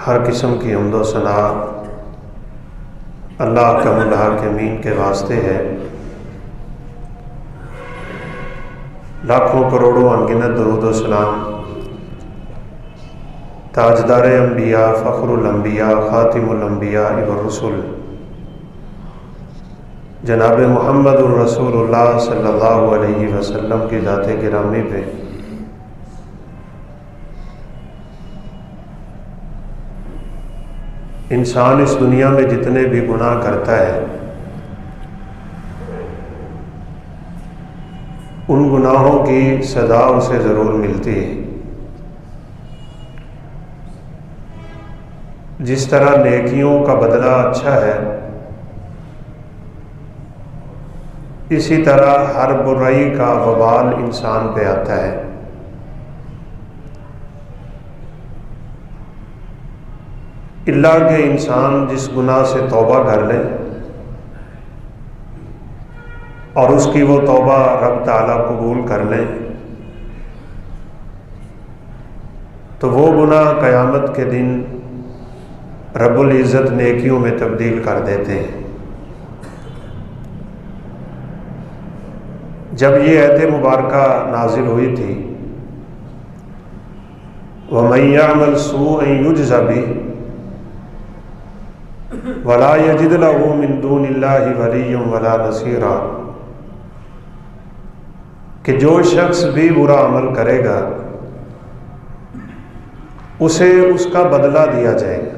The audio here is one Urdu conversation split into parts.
ہر قسم کی حمد و ثنا اللہ اکرم الحاکمین کے واسطے ہے۔ لاکھوں کروڑوں انگنت درود و سلام تاجدار انبیاء، فخر الانبیاء، خاتم الانبیاء والرسل جناب محمد الرسول اللہ صلی اللہ علیہ وسلم کی ذات گرامی پہ انسان اس دنیا میں جتنے بھی گناہ کرتا ہے ان گناہوں کی سزا اسے ضرور ملتی ہے۔ جس طرح نیکیوں کا بدلہ اچھا ہے، اسی طرح ہر برائی کا وبال انسان پہ آتا ہے۔ اللہ کے انسان جس گناہ سے توبہ کر لے اور اس کی وہ توبہ رب تعالیٰ قبول کر لے تو وہ گناہ قیامت کے دن رب العزت نیکیوں میں تبدیل کر دیتے ہیں۔ جب یہ آیت مبارکہ نازل ہوئی تھی وَمَن يَعْمَلْ سُوءًا يُجْزَ بِهِ وَلَا يَجِدْ لَهُ مِن دُونِ اللَّهِ وَلِيًّا وَلَا نَصِيرًا، کہ جو شخص بھی برا عمل کرے گا اسے اس کا بدلہ دیا جائے گا،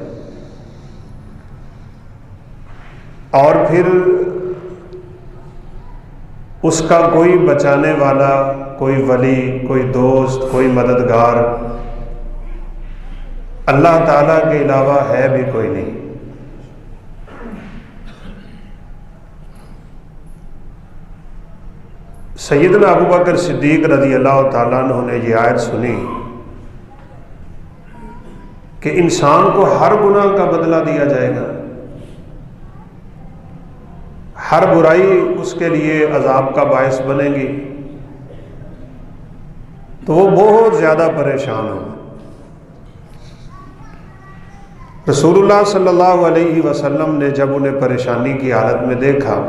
اور پھر اس کا کوئی بچانے والا، کوئی ولی، کوئی دوست، کوئی مددگار اللہ تعالیٰ کے علاوہ ہے بھی کوئی نہیں۔ سیدنا ابو بکر صدیق رضی اللہ تعالیٰ عنہ نے یہ آیت سنی کہ انسان کو ہر گناہ کا بدلہ دیا جائے گا، ہر برائی اس کے لیے عذاب کا باعث بنے گی، تو وہ بہت زیادہ پریشان ہوگا۔ رسول اللہ صلی اللہ علیہ وسلم نے جب انہیں پریشانی کی حالت میں دیکھا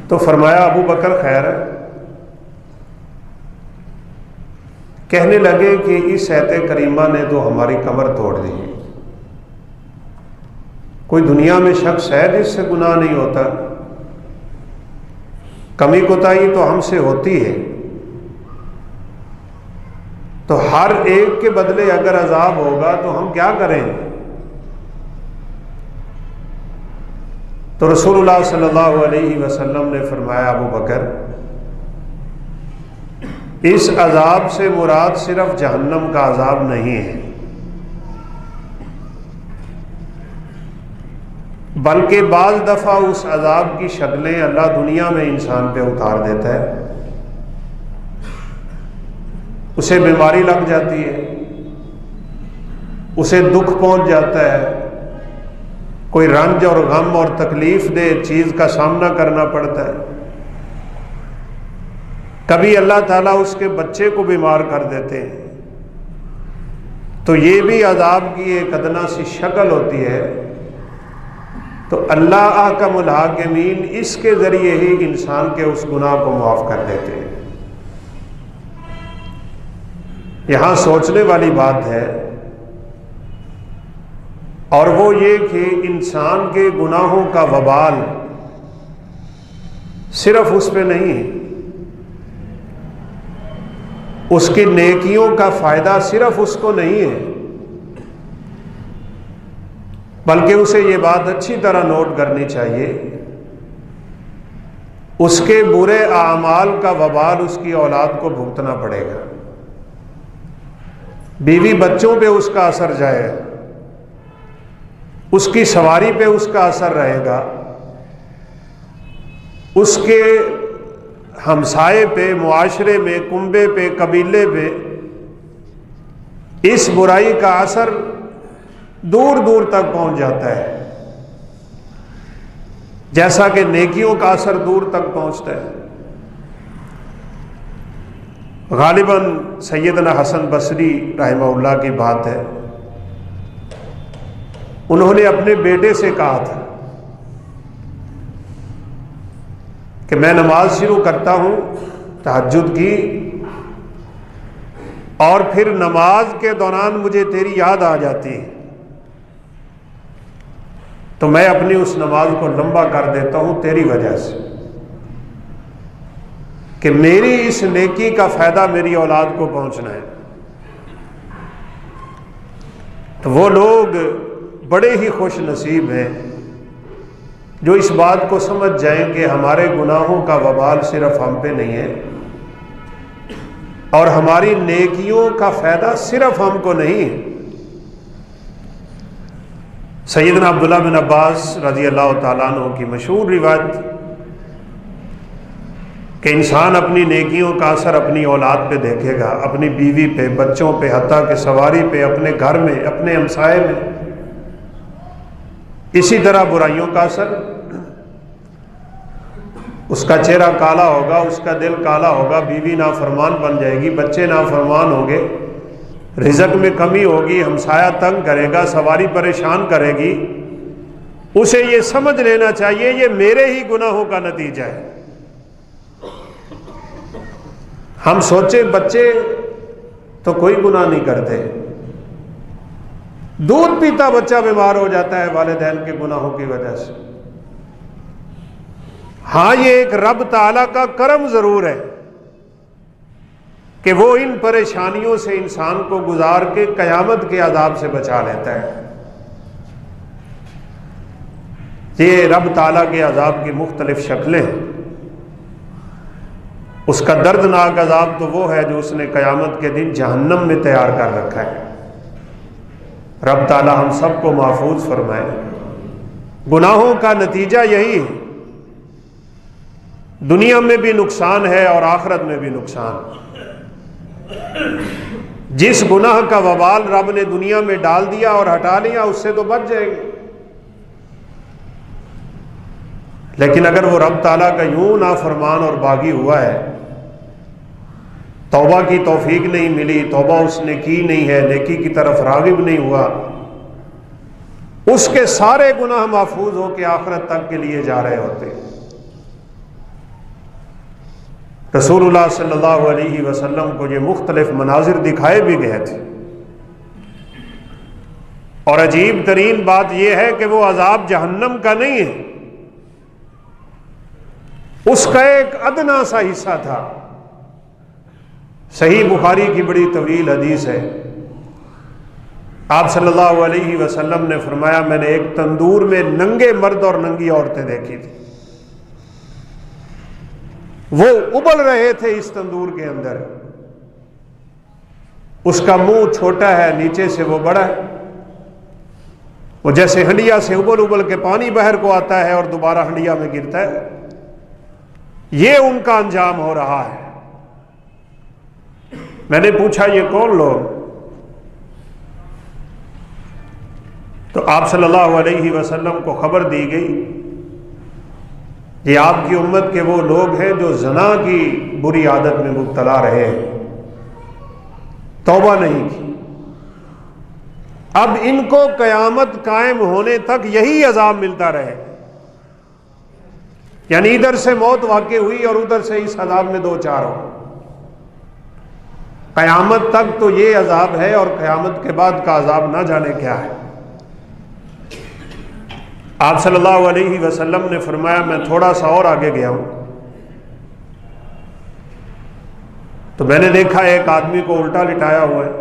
تو فرمایا ابو بکر خیر ہے۔ کہنے لگے کہ اس آیت کریمہ نے تو ہماری کمر توڑ دی، کوئی دنیا میں شخص ہے جس سے گناہ نہیں ہوتا؟ کمی کوتاہی تو ہم سے ہوتی ہے، تو ہر ایک کے بدلے اگر عذاب ہوگا تو ہم کیا کریں؟ تو رسول اللہ صلی اللہ علیہ وسلم نے فرمایا ابو بکر، اس عذاب سے مراد صرف جہنم کا عذاب نہیں ہے، بلکہ بعض دفعہ اس عذاب کی شکلیں اللہ دنیا میں انسان پہ اتار دیتا ہے۔ اسے بیماری لگ جاتی ہے، اسے دکھ پہنچ جاتا ہے، کوئی رنج اور غم اور تکلیف دہ چیز کا سامنا کرنا پڑتا ہے، کبھی اللہ تعالیٰ اس کے بچے کو بیمار کر دیتے ہیں، تو یہ بھی عذاب کی ایک ادنا سی شکل ہوتی ہے۔ تو اللہ احکم الحاکمین اس کے ذریعے ہی انسان کے اس گناہ کو معاف کر دیتے ہیں۔ یہاں سوچنے والی بات ہے، اور وہ یہ کہ انسان کے گناہوں کا وبال صرف اس پہ نہیں ہے، اس کی نیکیوں کا فائدہ صرف اس کو نہیں ہے، بلکہ اسے یہ بات اچھی طرح نوٹ کرنی چاہیے، اس کے برے اعمال کا وبال اس کی اولاد کو بھگتنا پڑے گا، بیوی بچوں پہ اس کا اثر جائے گا، اس کی سواری پہ اس کا اثر رہے گا، اس کے ہمسائے پہ، معاشرے میں، کنبے پہ، قبیلے پہ اس برائی کا اثر دور دور تک پہنچ جاتا ہے، جیسا کہ نیکیوں کا اثر دور تک پہنچتا ہے۔ غالباً سیدنا حسن بصری رحمہ اللہ کی بات ہے، انہوں نے اپنے بیٹے سے کہا تھا کہ میں نماز شروع کرتا ہوں تہجد کی، اور پھر نماز کے دوران مجھے تیری یاد آ جاتی ہے تو میں اپنی اس نماز کو لمبا کر دیتا ہوں تیری وجہ سے، کہ میری اس نیکی کا فائدہ میری اولاد کو پہنچنا ہے۔ تو وہ لوگ بڑے ہی خوش نصیب ہیں جو اس بات کو سمجھ جائیں کہ ہمارے گناہوں کا وبال صرف ہم پہ نہیں ہے، اور ہماری نیکیوں کا فائدہ صرف ہم کو نہیں ہے۔ سیدنا عبداللہ بن عباس رضی اللہ تعالیٰ عنہ کی مشہور روایت کہ انسان اپنی نیکیوں کا اثر اپنی اولاد پہ دیکھے گا، اپنی بیوی پہ، بچوں پہ، حتیٰ کہ سواری پہ، اپنے گھر میں، اپنے ہمسائے میں۔ اسی طرح برائیوں کا اثر، اس کا چہرہ کالا ہوگا، اس کا دل کالا ہوگا، بیوی نافرمان بن جائے گی، بچے نافرمان ہوں گے، رزق میں کمی ہوگی، ہمسایہ تنگ کرے گا، سواری پریشان کرے گی، اسے یہ سمجھ لینا چاہیے یہ میرے ہی گناہوں کا نتیجہ ہے۔ ہم سوچیں بچے تو کوئی گناہ نہیں کرتے، دودھ پیتا بچہ بیمار ہو جاتا ہے والدین کے گناہوں کی وجہ سے۔ ہاں یہ ایک رب تعالیٰ کا کرم ضرور ہے کہ وہ ان پریشانیوں سے انسان کو گزار کے قیامت کے عذاب سے بچا لیتا ہے۔ یہ رب تعالیٰ کے عذاب کی مختلف شکلیں ہیں۔ اس کا دردناک عذاب تو وہ ہے جو اس نے قیامت کے دن جہنم میں تیار کر رکھا ہے۔ رب تعالیٰ ہم سب کو محفوظ فرمائے۔ گناہوں کا نتیجہ یہی ہے، دنیا میں بھی نقصان ہے اور آخرت میں بھی نقصان۔ جس گناہ کا وبال رب نے دنیا میں ڈال دیا اور ہٹا لیا اس سے تو بچ جائے گی، لیکن اگر وہ رب تعالیٰ کا یوں نافرمان اور باغی ہوا ہے، توبہ کی توفیق نہیں ملی، توبہ اس نے کی نہیں ہے، نیکی کی طرف راغب نہیں ہوا، اس کے سارے گناہ محفوظ ہو کے آخرت تک کے لیے جا رہے ہوتے۔ رسول اللہ صلی اللہ علیہ وسلم کو یہ مختلف مناظر دکھائے بھی گئے تھے، اور عجیب ترین بات یہ ہے کہ وہ عذاب جہنم کا نہیں ہے، اس کا ایک ادنا سا حصہ تھا۔ صحیح بخاری کی بڑی طویل حدیث ہے، آپ صلی اللہ علیہ وسلم نے فرمایا میں نے ایک تندور میں ننگے مرد اور ننگی عورتیں دیکھی تھی، وہ ابل رہے تھے اس تندور کے اندر، اس کا منہ چھوٹا ہے، نیچے سے وہ بڑا ہے، وہ جیسے ہنڈیا سے ابل ابل کے پانی باہر کو آتا ہے اور دوبارہ ہنڈیا میں گرتا ہے، یہ ان کا انجام ہو رہا ہے۔ میں نے پوچھا یہ کون لوگ؟ تو آپ صلی اللہ علیہ وسلم کو خبر دی گئی یہ آپ کی امت کے وہ لوگ ہیں جو زنا کی بری عادت میں مبتلا رہے ہیں، توبہ نہیں کی، اب ان کو قیامت قائم ہونے تک یہی عذاب ملتا رہے، یعنی ادھر سے موت واقع ہوئی اور ادھر سے اس عذاب میں دو چار ہو، قیامت تک تو یہ عذاب ہے، اور قیامت کے بعد کا عذاب نہ جانے کیا ہے۔ آپ صلی اللہ علیہ وسلم نے فرمایا میں تھوڑا سا اور آگے گیا ہوں تو میں نے دیکھا ایک آدمی کو الٹا لٹایا ہوا ہے،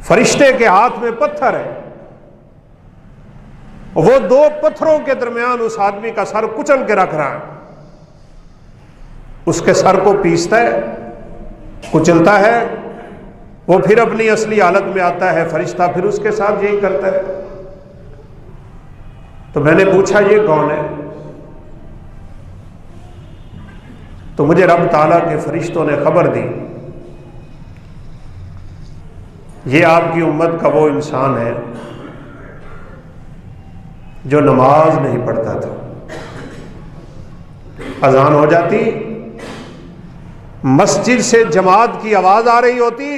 فرشتے کے ہاتھ میں پتھر ہے، وہ دو پتھروں کے درمیان اس آدمی کا سر کچل کے رکھ رہا ہے، اس کے سر کو پیستا ہے، کچلتا ہے، وہ پھر اپنی اصلی حالت میں آتا ہے، فرشتہ پھر اس کے ساتھ یہی کرتا ہے۔ تو میں نے پوچھا یہ کون ہے؟ تو مجھے رب تعالیٰ کے فرشتوں نے خبر دی یہ آپ کی امت کا وہ انسان ہے جو نماز نہیں پڑھتا تھا، اذان ہو جاتی مسجد سے جماعت کی آواز آ رہی ہوتی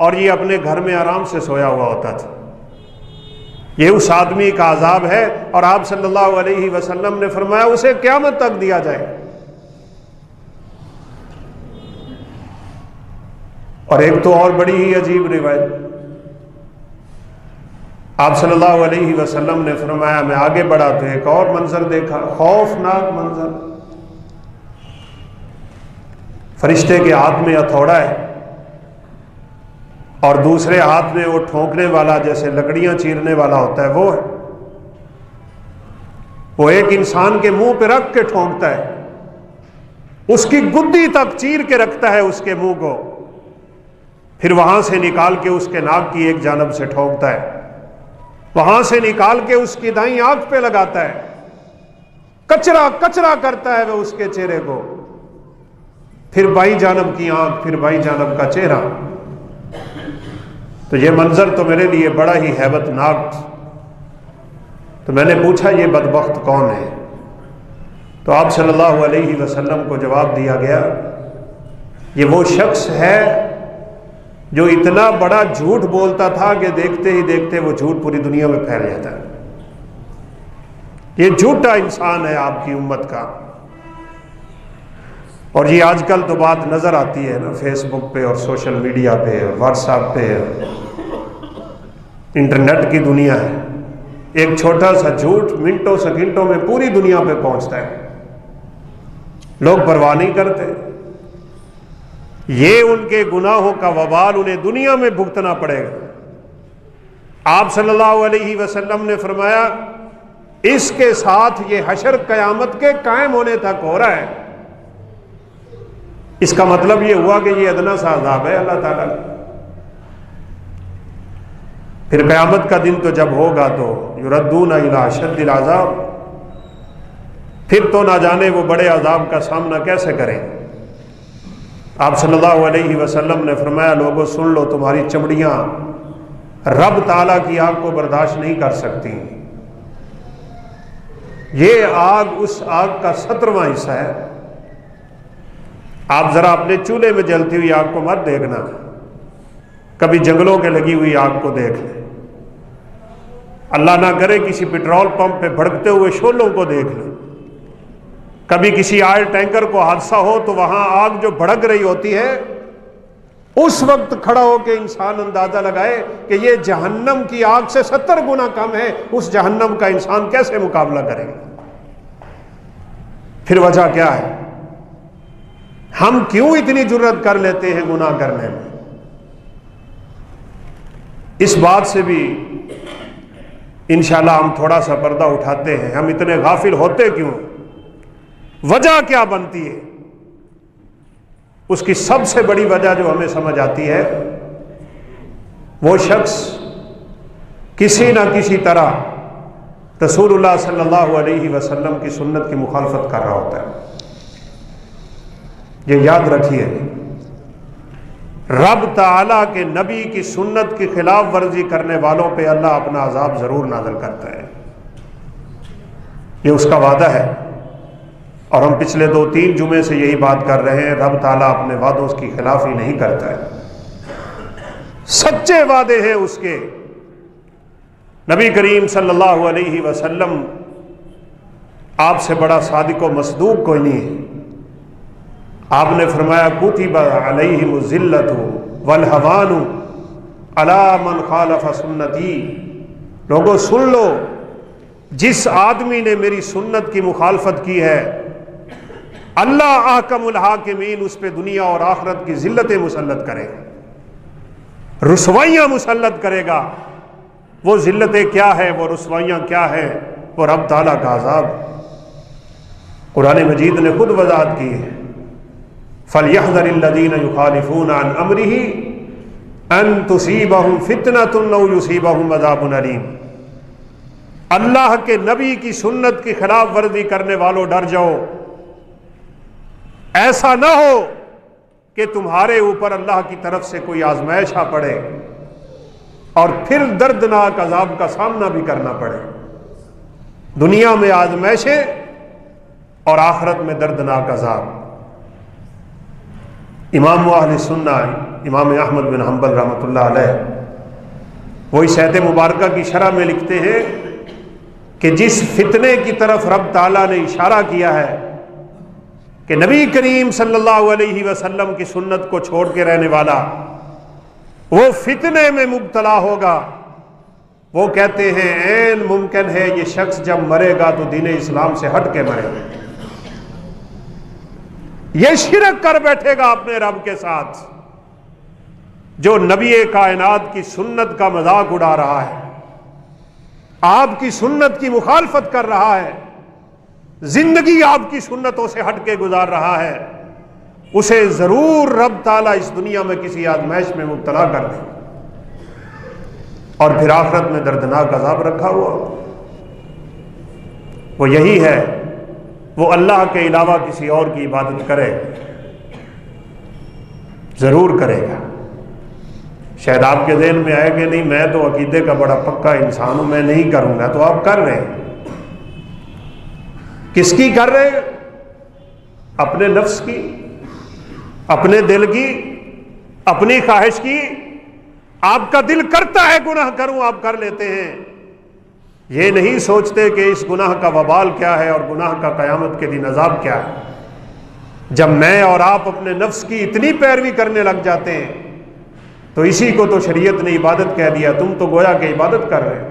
اور یہ اپنے گھر میں آرام سے سویا ہوا ہوتا تھا۔ یہ اس آدمی کا عذاب ہے، اور آپ صلی اللہ علیہ وسلم نے فرمایا اسے قیامت تک دیا جائے۔ اور ایک تو اور بڑی ہی عجیب روایت، آپ صلی اللہ علیہ وسلم نے فرمایا میں آگے بڑھا تو ایک اور منظر دیکھا، خوفناک منظر۔ فرشتے کے ہاتھ میں ہتھوڑا ہے اور دوسرے ہاتھ میں وہ ٹھونکنے والا، جیسے لکڑیاں چیرنے والا ہوتا ہے وہ ہے۔ وہ ایک انسان کے منہ پہ رکھ کے ٹھونکتا ہے، اس کی گدی تک چیر کے رکھتا ہے اس کے منہ کو، پھر وہاں سے نکال کے اس کے ناک کی ایک جانب سے ٹھونکتا ہے، وہاں سے نکال کے اس کی دائیں آنکھ پہ لگاتا ہے، کچرا کچرا کرتا ہے وہ اس کے چہرے کو، پھر بائیں جانب کی آنکھ، پھر بائیں جانب کا چہرہ۔ تو یہ منظر تو میرے لیے بڑا ہی ہیبت ناک۔ تو میں نے پوچھا یہ بدبخت کون ہے؟ تو آپ صلی اللہ علیہ وسلم کو جواب دیا گیا یہ وہ شخص ہے جو اتنا بڑا جھوٹ بولتا تھا کہ دیکھتے ہی دیکھتے وہ جھوٹ پوری دنیا میں پھیل جاتا ہے۔ یہ جھوٹا انسان ہے آپ کی امت کا۔ اور یہ آج کل تو بات نظر آتی ہے نا، فیس بک پہ اور سوشل میڈیا پہ، واٹس ایپ پہ، انٹرنیٹ کی دنیا ہے۔ ایک چھوٹا سا جھوٹ منٹوں سیکنڈوں میں پوری دنیا پہ پہنچتا ہے، لوگ پرواہ نہیں کرتے۔ یہ ان کے گناہوں کا وبال انہیں دنیا میں بھگتنا پڑے گا۔ آپ صلی اللہ علیہ وسلم نے فرمایا اس کے ساتھ یہ حشر قیامت کے قائم ہونے تک ہو رہا ہے۔ اس کا مطلب یہ ہوا کہ یہ ادنا سا عذاب ہے اللہ تعالیٰ کا۔ پھر قیامت کا دن تو جب ہوگا تو یردون الی اشد العذاب، پھر تو نہ جانے وہ بڑے عذاب کا سامنا کیسے کریں۔ آپ صلی اللہ علیہ وسلم نے فرمایا لوگوں سن لو، تمہاری چمڑیاں رب تعالیٰ کی آگ کو برداشت نہیں کر سکتی۔ یہ آگ اس آگ کا 17واں حصہ ہے۔ آپ ذرا اپنے چولہے میں جلتی ہوئی آگ کو مت دیکھنا، کبھی جنگلوں کے لگی ہوئی آگ کو دیکھ لیں، اللہ نہ کرے کسی پیٹرول پمپ پہ بھڑکتے ہوئے شعلوں کو دیکھ لیں، کبھی کسی آئل ٹینکر کو حادثہ ہو تو وہاں آگ جو بھڑک رہی ہوتی ہے اس وقت کھڑا ہو کے انسان اندازہ لگائے کہ یہ جہنم کی آگ سے 70 گنا کم ہے، اس جہنم کا انسان کیسے مقابلہ کرے گا۔ پھر وجہ کیا ہے؟ ہم کیوں اتنی جرت کر لیتے ہیں گناہ کرنے میں؟ اس بات سے بھی انشاءاللہ ہم تھوڑا سا پردہ اٹھاتے ہیں، ہم اتنے غافل ہوتے کیوں، وجہ کیا بنتی ہے؟ اس کی سب سے بڑی وجہ جو ہمیں سمجھ آتی ہے، وہ شخص کسی نہ کسی طرح رسول اللہ صلی اللہ علیہ وسلم کی سنت کی مخالفت کر رہا ہوتا ہے۔ یہ یاد رکھیے، رب تعالیٰ کے نبی کی سنت کی خلاف ورزی کرنے والوں پہ اللہ اپنا عذاب ضرور نازل کرتا ہے، یہ اس کا وعدہ ہے۔ اور ہم پچھلے 2-3 جمعے سے یہی بات کر رہے ہیں، رب تعالیٰ اپنے وعدوں کی خلافی نہیں کرتا ہے، سچے وعدے ہیں اس کے۔ نبی کریم صلی اللہ علیہ وسلم آپ سے بڑا صادق و مصدوق کوئی نہیں ہے۔ آپ نے فرمایا کتب علیہم الذلۃ والہوان علی من خالف سنتی، لوگوں سن لو، جس آدمی نے میری سنت کی مخالفت کی ہے اللہ احکم الحاکمین اس پہ دنیا اور آخرت کی ذلتیں مسلط کرے گا، رسوائیاں مسلط کرے گا۔ وہ ذلتیں کیا ہے، وہ رسوائیاں کیا ہے؟ وہ رب تعالیٰ کا عذاب۔ قرآن مجید نے خود وضاحت کی ہے، فَلْيَحْذَرِ الَّذِينَ يُخَالِفُونَ عَنْ أَمْرِهِ أَن تُصِيبَهُمْ فِتْنَةٌ أَوْ يُصِيبَهُمْ عَذَابٌ أَلِيمٌ۔ اللہ کے نبی کی سنت کی خلاف ورزی کرنے والوں ڈر جاؤ، ایسا نہ ہو کہ تمہارے اوپر اللہ کی طرف سے کوئی آزمائش آ پڑے اور پھر دردناک عذاب کا سامنا بھی کرنا پڑے۔ دنیا میں آزمائشیں اور آخرت میں دردناک عذاب۔ امام اہل سنہ امام احمد بن حنبل رحمۃ اللہ علیہ وہ اس آیت مبارکہ کی شرح میں لکھتے ہیں کہ جس فتنے کی طرف رب تعالیٰ نے اشارہ کیا ہے کہ نبی کریم صلی اللہ علیہ وسلم کی سنت کو چھوڑ کے رہنے والا وہ فتنے میں مبتلا ہوگا، وہ کہتے ہیں عین ممکن ہے یہ شخص جب مرے گا تو دین اسلام سے ہٹ کے مرے گا، یہ شرک کر بیٹھے گا اپنے رب کے ساتھ، جو نبی کائنات کی سنت کا مذاق اڑا رہا ہے، آپ کی سنت کی مخالفت کر رہا ہے، زندگی آپ کی سنتوں سے ہٹ کے گزار رہا ہے، اسے ضرور رب تعالیٰ اس دنیا میں کسی آزمائش میں مبتلا کر دے اور پھر آخرت میں دردناک عذاب رکھا ہوا۔ وہ یہی ہے، وہ اللہ کے علاوہ کسی اور کی عبادت کرے ضرور کرے گا۔ شاید آپ کے ذہن میں آئے کہ نہیں میں تو عقیدے کا بڑا پکا انسان ہوں، میں نہیں کروں گا، تو آپ کر رہے ہیں۔ کس کی کر رہے ہیں؟ اپنے نفس کی، اپنے دل کی، اپنی خواہش کی۔ آپ کا دل کرتا ہے گناہ کروں، آپ کر لیتے ہیں، یہ نہیں سوچتے کہ اس گناہ کا وبال کیا ہے اور گناہ کا قیامت کے دن عذاب کیا ہے۔ جب میں اور آپ اپنے نفس کی اتنی پیروی کرنے لگ جاتے ہیں تو اسی کو تو شریعت نے عبادت کہہ دیا، تم تو گویا کہ عبادت کر رہے ہیں۔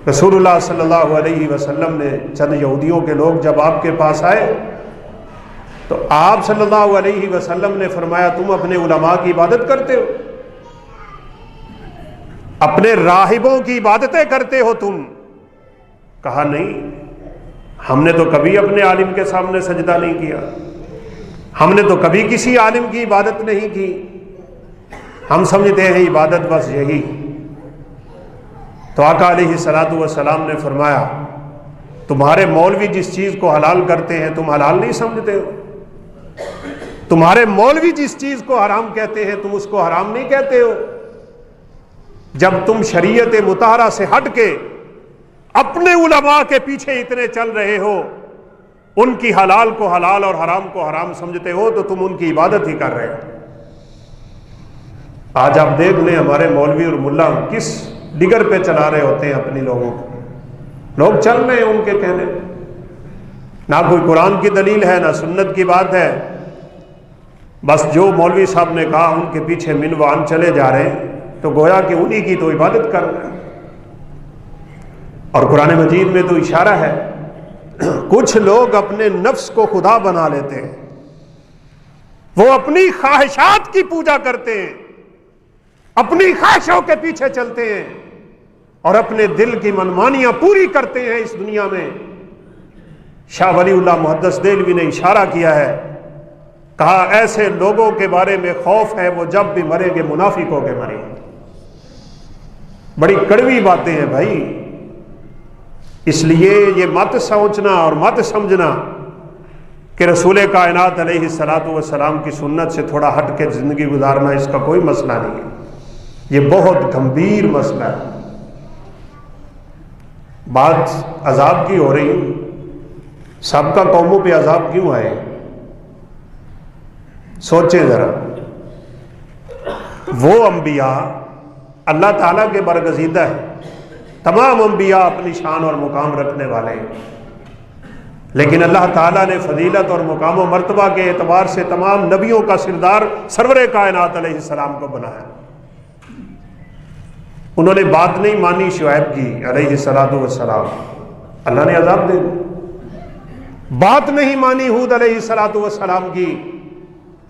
رسول اللہ صلی اللہ علیہ وسلم نے چند یہودیوں کے لوگ جب آپ کے پاس آئے تو آپ صلی اللہ علیہ وسلم نے فرمایا تم اپنے علماء کی عبادت کرتے ہو، اپنے راہبوں کی عبادتیں کرتے ہو تم؟ کہا نہیں، ہم نے تو کبھی اپنے عالم کے سامنے سجدہ نہیں کیا، ہم نے تو کبھی کسی عالم کی عبادت نہیں کی، ہم سمجھتے ہیں عبادت بس یہی۔ تو آقا علیہ الصلوۃ والسلام نے فرمایا تمہارے مولوی جس چیز کو حلال کرتے ہیں تم حلال نہیں سمجھتے ہو، تمہارے مولوی جس چیز کو حرام کہتے ہیں تم اس کو حرام نہیں کہتے ہو۔ جب تم شریعت مطہرہ سے ہٹ کے اپنے علماء کے پیچھے اتنے چل رہے ہو، ان کی حلال کو حلال اور حرام کو حرام سمجھتے ہو، تو تم ان کی عبادت ہی کر رہے ہو۔ آج آپ دیکھ لیں ہمارے مولوی اور ملا کس ڈگر پہ چلا رہے ہوتے ہیں اپنی لوگوں کو، لوگ چل رہے ہیں ان کے کہنے، نہ کوئی قرآن کی دلیل ہے نہ سنت کی بات ہے، بس جو مولوی صاحب نے کہا ان کے پیچھے منوان چلے جا رہے ہیں، تو گویا کہ انہی کی تو عبادت کر رہے ہیں۔ اور قرآن مجید میں تو اشارہ ہے، کچھ لوگ اپنے نفس کو خدا بنا لیتے ہیں، وہ اپنی خواہشات کی پوجا کرتے ہیں، اپنی خواہشوں کے پیچھے چلتے ہیں اور اپنے دل کی منمانیاں پوری کرتے ہیں اس دنیا میں۔ شاہ ولی اللہ محدث دہلوی نے اشارہ کیا ہے، کہا ایسے لوگوں کے بارے میں خوف ہے وہ جب بھی مریں گے منافق ہو کے مریں گے۔ بڑی کڑوی باتیں ہیں بھائی، اس لیے یہ مت سوچنا اور مت سمجھنا کہ رسول کائنات علیہ الصلوۃ والسلام کی سنت سے تھوڑا ہٹ کے زندگی گزارنا اس کا کوئی مسئلہ نہیں ہے، یہ بہت گمبھیر مسئلہ ہے۔ بات عذاب کی ہو رہی، سابقہ قوموں پہ عذاب کیوں آئے؟ سوچیں ذرا، وہ انبیاء اللہ تعالیٰ کے برگزیدہ ہیں، تمام انبیاء اپنی شان اور مقام رکھنے والے ہیں، لیکن اللہ تعالیٰ نے فضیلت اور مقام و مرتبہ کے اعتبار سے تمام نبیوں کا سردار سرور کائنات علیہ السلام کو بنایا۔ انہوں نے بات نہیں مانی شعیب کی علیہ الصلوۃ والسلام، اللہ نے عذاب دے دیا۔ بات نہیں مانی ہود علیہ الصلوۃ والسلام کی،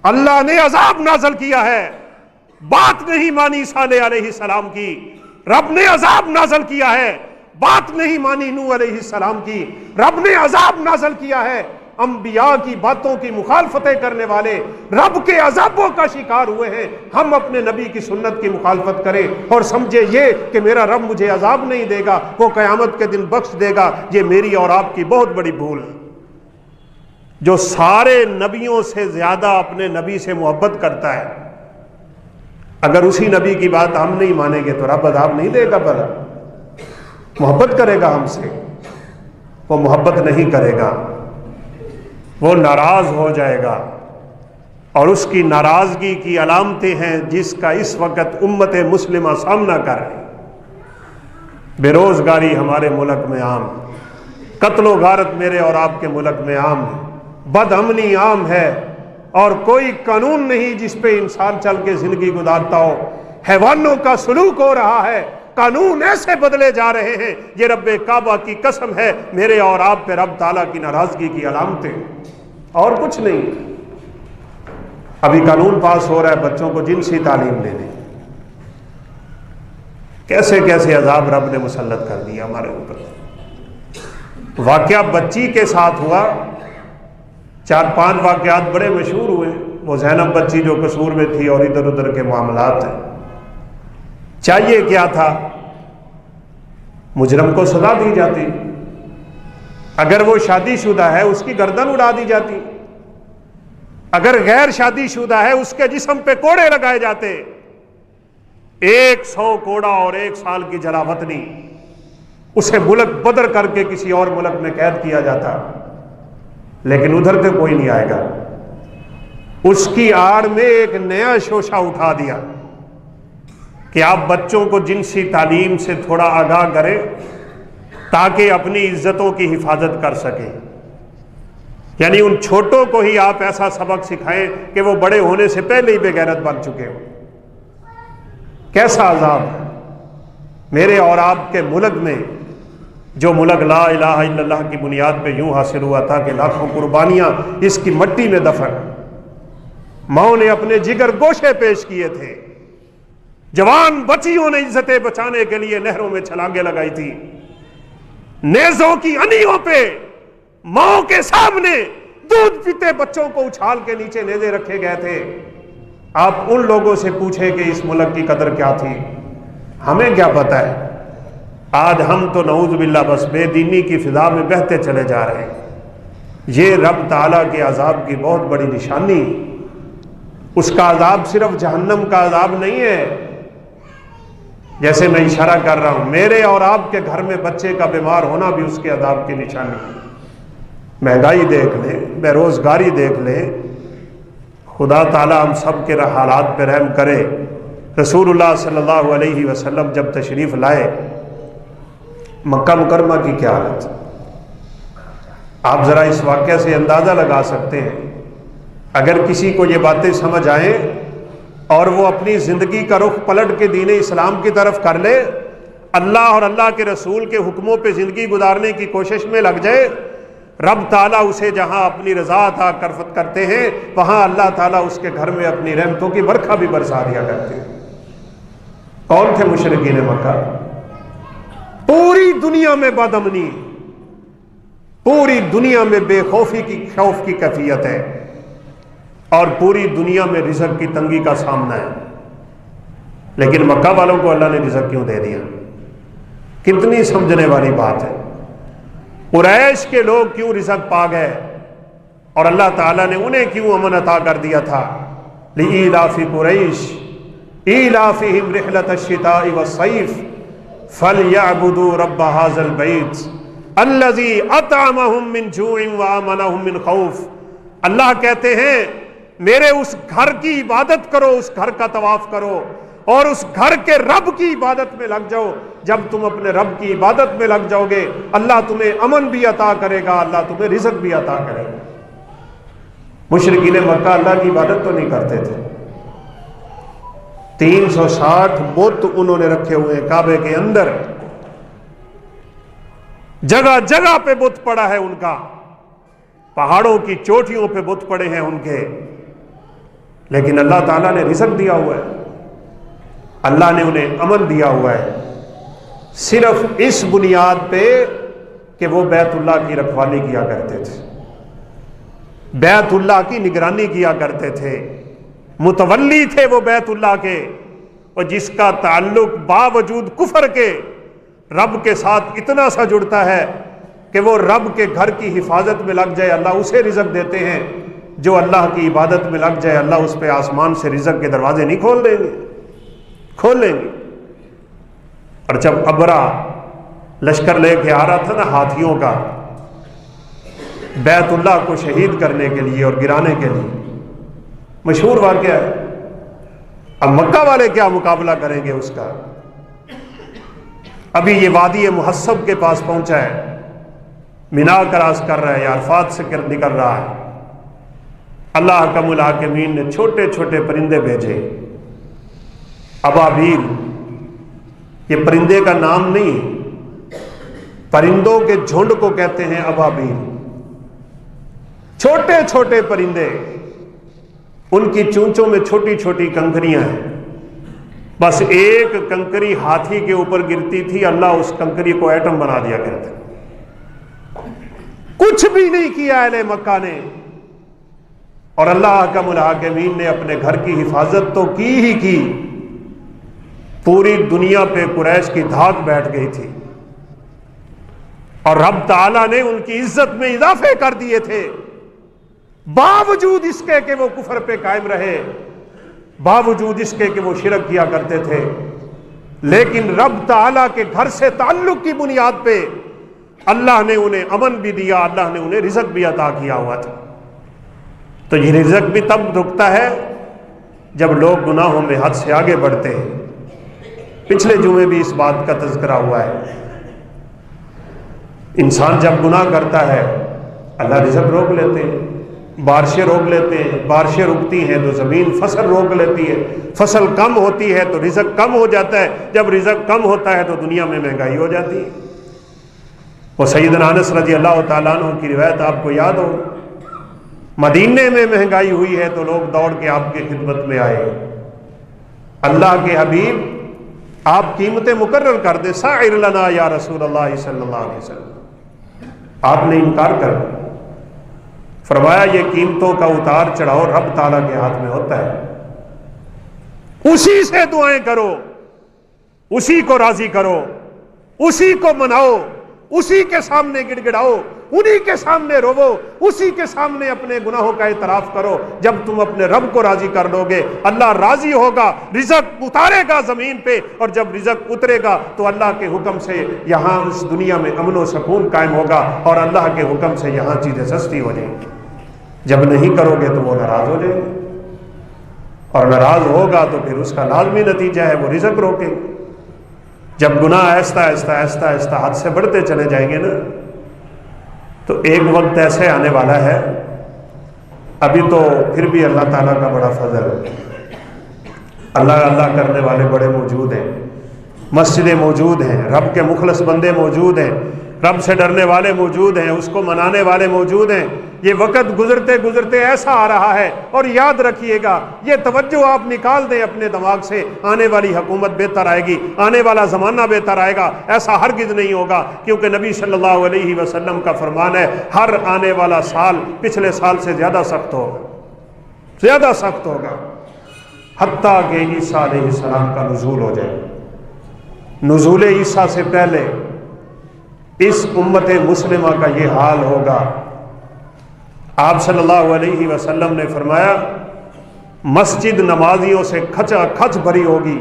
اللہ نے عذاب نازل کیا ہے۔ بات نہیں مانی صالح علیہ السلام کی، رب نے عذاب نازل کیا ہے۔ بات نہیں مانی نوح علیہ السلام کی، رب نے عذاب نازل کیا ہے۔ انبیاء کی باتوں کی مخالفتیں کرنے والے رب کے عذابوں کا شکار ہوئے ہیں۔ ہم اپنے نبی کی سنت کی مخالفت کریں اور سمجھے یہ کہ میرا رب مجھے عذاب نہیں دے گا، وہ قیامت کے دن بخش دے گا، یہ میری اور آپ کی بہت بڑی بھول ہے۔ جو سارے نبیوں سے زیادہ اپنے نبی سے محبت کرتا ہے، اگر اسی نبی کی بات ہم نہیں مانیں گے تو رب عذاب نہیں دے گا، بھلا محبت کرے گا ہم سے؟ وہ محبت نہیں کرے گا، وہ ناراض ہو جائے گا، اور اس کی ناراضگی کی علامتیں ہیں جس کا اس وقت امت مسلمہ سامنا کر رہی۔ بے روزگاری ہمارے ملک میں عام، قتل و غارت میرے اور آپ کے ملک میں عام ہے، بد امنی عام ہے، اور کوئی قانون نہیں جس پہ انسان چل کے زندگی گزارتا ہو۔ حیوانوں کا سلوک ہو رہا ہے، قانون ایسے بدلے جا رہے ہیں، یہ رب کعبہ کی قسم ہے میرے اور آپ پہ رب تعالیٰ کی ناراضگی کی علامتیں، اور کچھ نہیں۔ ابھی قانون پاس ہو رہا ہے بچوں کو جنسی تعلیم دینے، کیسے کیسے عذاب رب نے مسلط کر دیا ہمارے اوپر۔ واقعہ بچی کے ساتھ ہوا، 4-5 واقعات بڑے مشہور ہوئے، وہ زینب بچی جو قصور میں تھی اور ادھر ادھر کے معاملات ہیں۔ چاہیے کیا تھا؟ مجرم کو سزا دی جاتی، اگر وہ شادی شدہ ہے اس کی گردن اڑا دی جاتی، اگر غیر شادی شدہ ہے اس کے جسم پہ کوڑے لگائے جاتے، 100 کوڑا اور 1 سال کی جلا وطنی، اسے ملک بدر کر کے کسی اور ملک میں قید کیا جاتا۔ لیکن ادھر تو کوئی نہیں آئے گا، اس کی آڑ میں ایک نیا شوشہ اٹھا دیا کہ آپ بچوں کو جنسی تعلیم سے تھوڑا آگاہ کریں تاکہ اپنی عزتوں کی حفاظت کر سکیں۔ یعنی ان چھوٹوں کو ہی آپ ایسا سبق سکھائیں کہ وہ بڑے ہونے سے پہلے ہی بے غیرت بن چکے ہوں۔ کیسا عذاب ہے میرے اور آپ کے ملک میں، جو ملک لا الہ الا اللہ کی بنیاد پہ یوں حاصل ہوا تھا کہ لاکھوں قربانیاں اس کی مٹی میں دفن، ماؤں نے اپنے جگر گوشے پیش کیے تھے، جوان بچیوں نے عزتیں بچانے کے لیے نہروں میں چھلانگیں لگائی تھی، نیزوں کی انیوں پہ ماؤں کے سامنے دودھ پیتے بچوں کو اچھال کے نیچے نیزے رکھے گئے تھے۔ آپ ان لوگوں سے پوچھیں کہ اس ملک کی قدر کیا تھی، ہمیں کیا پتہ ہے۔ آج ہم تو نعوذ باللہ بس بے دینی کی فضا میں بہتے چلے جا رہے ہیں۔ یہ رب تعالیٰ کے عذاب کی بہت بڑی نشانی، اس کا عذاب صرف جہنم کا عذاب نہیں ہے، جیسے میں اشارہ کر رہا ہوں میرے اور آپ کے گھر میں بچے کا بیمار ہونا بھی اس کے عذاب کی نشانی ہے۔ مہنگائی دیکھ لیں، بے روزگاری دیکھ لیں، خدا تعالی ہم سب کے حالات پہ رحم کرے۔ رسول اللہ صلی اللہ علیہ وسلم جب تشریف لائے مکہ مکرمہ کی کیا حالت، آپ ذرا اس واقعہ سے اندازہ لگا سکتے ہیں۔ اگر کسی کو یہ باتیں سمجھ آئیں اور وہ اپنی زندگی کا رخ پلٹ کے دین اسلام کی طرف کر لے، اللہ اور اللہ کے رسول کے حکموں پہ زندگی گزارنے کی کوشش میں لگ جائے، رب تعالیٰ اسے جہاں اپنی رضا عطا کرتے ہیں وہاں اللہ تعالیٰ اس کے گھر میں اپنی رحمتوں کی برکھا بھی برسا دیا کرتے ہیں۔ کون تھے مشرکین مکہ؟ پوری دنیا میں بد امنی، پوری دنیا میں بے خوفی کی خوف کی کیفیت ہے، اور پوری دنیا میں رزق کی تنگی کا سامنا ہے، لیکن مکہ والوں کو اللہ نے رزق کیوں دے دیا؟ کتنی سمجھنے والی بات ہے۔ قریش کے لوگ کیوں رزق پا گئے اور اللہ تعالیٰ نے انہیں کیوں امن عطا کر دیا تھا؟ لإیلاف قریش ایلافہم رحلۃ الشتاء والصیف فلیعبدوا رب ھذا البیت الذی اطعمہم من جوع وآمنہم من خوف۔ اللہ کہتے ہیں میرے اس گھر کی عبادت کرو، اس گھر کا طواف کرو اور اس گھر کے رب کی عبادت میں لگ جاؤ۔ جب تم اپنے رب کی عبادت میں لگ جاؤ گے اللہ تمہیں امن بھی عطا کرے گا، اللہ تمہیں رزق بھی عطا کرے گا۔ مشرکین مکہ اللہ کی عبادت تو نہیں کرتے تھے، 360 بت انہوں نے رکھے ہوئے ہیں کعبے کے اندر، جگہ جگہ پہ بت پڑا ہے ان کا، پہاڑوں کی چوٹیوں پہ بت پڑے ہیں ان کے، لیکن اللہ تعالیٰ نے رزق دیا ہوا ہے، اللہ نے انہیں امن دیا ہوا ہے، صرف اس بنیاد پہ کہ وہ بیت اللہ کی رکھوالی کیا کرتے تھے، بیت اللہ کی نگرانی کیا کرتے تھے، متولی تھے وہ بیت اللہ کے، اور جس کا تعلق باوجود کفر کے رب کے ساتھ اتنا سا جڑتا ہے کہ وہ رب کے گھر کی حفاظت میں لگ جائے اللہ اسے رزق دیتے ہیں، جو اللہ کی عبادت میں لگ جائے اللہ اس پہ آسمان سے رزق کے دروازے نہیں کھول دیں گے، کھول لیں گے۔ اور جب ابرا لشکر لے کے آ رہا تھا نا ہاتھیوں کا بیت اللہ کو شہید کرنے کے لیے اور گرانے کے لیے، مشہور واقعہ ہے. اب مکہ والے کیا مقابلہ کریں گے اس کا. ابھی یہ وادی محصب کے پاس پہنچا ہے، مینا کراس کر رہا ہے یا عرفات سے نکل رہا ہے. اللہ حکم الحاکمین نے چھوٹے چھوٹے پرندے بھیجے، ابابیل. یہ پرندے کا نام نہیں، پرندوں کے جھنڈ کو کہتے ہیں ابابیل. چھوٹے چھوٹے پرندے، ان کی چونچوں میں چھوٹی چھوٹی کنکریاں ہیں. بس ایک کنکری ہاتھی کے اوپر گرتی تھی، اللہ اس کنکری کو ایٹم بنا دیا کرتے. کچھ بھی نہیں کیا اہل مکہ نے، اور اللہ حکم الحاکمین نے اپنے گھر کی حفاظت تو کی ہی کی، پوری دنیا پہ قریش کی دھاک بیٹھ گئی تھی. اور رب تعالیٰ نے ان کی عزت میں اضافے کر دیے تھے، باوجود اس کے کہ وہ کفر پہ قائم رہے، باوجود اس کے کہ وہ شرک کیا کرتے تھے. لیکن رب تعالیٰ کے گھر سے تعلق کی بنیاد پہ اللہ نے انہیں امن بھی دیا، اللہ نے انہیں رزق بھی عطا کیا ہوا تھا. تو یہ رزق بھی تب رکتا ہے جب لوگ گناہوں میں حد سے آگے بڑھتے ہیں. پچھلے جمعے بھی اس بات کا تذکرہ ہوا ہے. انسان جب گناہ کرتا ہے اللہ رزق روک لیتے ہیں، بارشیں روک لیتے ہیں، بارشیں رکتی ہیں تو زمین فصل روک لیتی ہے، فصل کم ہوتی ہے تو رزق کم ہو جاتا ہے، جب رزق کم ہوتا ہے تو دنیا میں مہنگائی ہو جاتی ہے. وہ سیدنا انس رضی اللہ تعالیٰ عنہ کی روایت آپ کو یاد ہو، مدینے میں مہنگائی ہوئی ہے تو لوگ دوڑ کے آپ کی خدمت میں آئے، اللہ کے حبیب آپ قیمتیں مقرر کر دیں، ساعر لنا یا رسول اللہ صلی اللہ علیہ وسلم. آپ نے انکار کر دیا، فرمایا یہ قیمتوں کا اتار چڑھاؤ رب تعالیٰ کے ہاتھ میں ہوتا ہے، اسی سے دعائیں کرو، اسی کو راضی کرو، اسی کو مناؤ، اسی کے سامنے گڑ گڑاؤ، انہی کے سامنے روو، اسی کے سامنے اپنے گناہوں کا اعتراف کرو. جب تم اپنے رب کو راضی کر لو گے اللہ راضی ہوگا، رزق اتارے گا زمین پہ، اور جب رزق اترے گا تو اللہ کے حکم سے یہاں اس دنیا میں امن و سکون قائم ہوگا، اور اللہ کے حکم سے یہاں چیزیں سستی ہو جائیں گی. جب نہیں کرو گے تو وہ ناراض ہو جائے گا، اور ناراض ہوگا تو پھر اس کا لازمی نتیجہ ہے وہ رزق روکے. جب گناہ آہستہ آہستہ آہستہ آہستہ حد سے بڑھتے چلے جائیں گے نا، تو ایک وقت ایسے آنے والا ہے، ابھی تو پھر بھی اللہ تعالیٰ کا بڑا فضل ہے، اللہ اللہ کرنے والے بڑے موجود ہیں، مسجدیں موجود ہیں، رب کے مخلص بندے موجود ہیں، رب سے ڈرنے والے موجود ہیں، اس کو منانے والے موجود ہیں. یہ وقت گزرتے گزرتے ایسا آ رہا ہے، اور یاد رکھیے گا یہ توجہ آپ نکال دیں اپنے دماغ سے، آنے والی حکومت بہتر آئے گی، آنے والا زمانہ بہتر آئے گا. ایسا ہرگز نہیں ہوگا، کیونکہ نبی صلی اللہ علیہ وسلم کا فرمان ہے ہر آنے والا سال پچھلے سال سے زیادہ سخت ہوگا، زیادہ سخت ہوگا، حتیٰ کہ عیسیٰ علیہ السلام کا نزول ہو جائے. نزول عیسیٰ سے پہلے اس امت مسلمہ کا یہ حال ہوگا. آپ صلی اللہ علیہ وسلم نے فرمایا مسجد نمازیوں سے کھچا کھچ بھری ہوگی،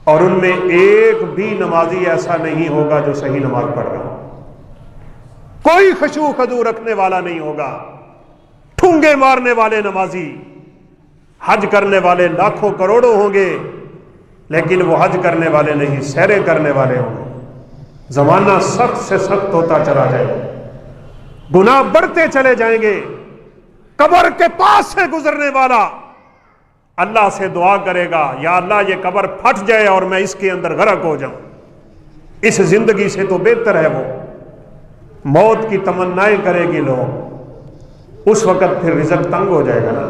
اور ان میں ایک بھی نمازی ایسا نہیں ہوگا جو صحیح نماز پڑھ رہا ہو. کوئی خشوع خضوع رکھنے والا نہیں ہوگا، ٹھونگے مارنے والے نمازی. حج کرنے والے لاکھوں کروڑوں ہوں گے، لیکن وہ حج کرنے والے نہیں، سیریں کرنے والے ہوں گے. زمانہ سخت سے سخت ہوتا چلا جائے گا، گناہ بڑھتے چلے جائیں گے. قبر کے پاس سے گزرنے والا اللہ سے دعا کرے گا یا اللہ یہ قبر پھٹ جائے اور میں اس کے اندر غرق ہو جاؤں. اس زندگی سے تو بہتر ہے وہ موت کی تمنائیں کرے گی لوگ. اس وقت پھر رزق تنگ ہو جائے گا نا،